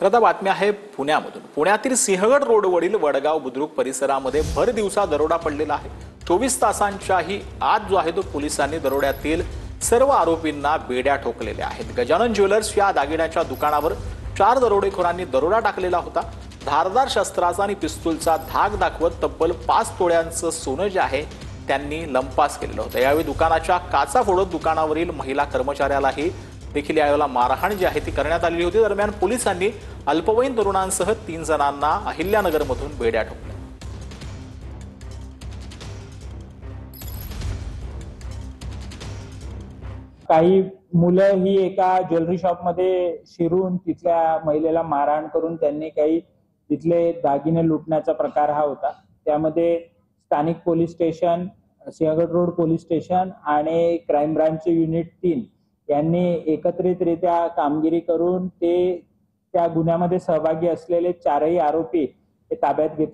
तर आता बातमी आहे पुण्यामधून। पुण्यातील सिंहगड रोडवरील वडगाव बुद्रुक परिसरामध्ये भर दिवसा दरोडा पडलेला आहे। 24 तासांच्याही आत जो आहे तो पोलिसांनी दरोड्यातील सर्व आरोपींना बेड्या ठोकलेल्या आहेत। गजानन ज्वेलर्स या दागिन्याच्या दुकानावर 4 दरोडेखोरांनी दरोडा टाकलेला होता। धारदार शस्त्राचा आणि पिस्तूलचा धाक दाखवत तब्बल 5 तोळ्यांचं सोनं जे आहे त्यांनी लंपास केलेलं होतं। यावेळी दुकानाच्या काचा फोडत दुकानावरील महिला कर्मचाऱ्यालाही देखील यावेळेला मारहाण जी आहे ती करण्यात आलेली होती। दरम्यान पोलिसांनी अल्पवयीन तरुणांसह 3 जणांना अहिल्यानगरमधून बेड्या ठोकल्या। काही मुलं ही एका ज्वेलरी शॉप मध्ये शिरून तिथल्या महिलेला मारहाण करून त्यांनी काही तिथले दागिने लुटण्याचा प्रकार हा होता। त्यामध्ये स्थानिक police station, Sinhagad road police station आणि क्राइम ब्रांच युनिट 3 यांनी एकत्रितरित्या कामगिरी करून ते त्या गुन्ह्यामध्ये सहभागी असलेले 4ही आरोपी ताब्यात घेतले।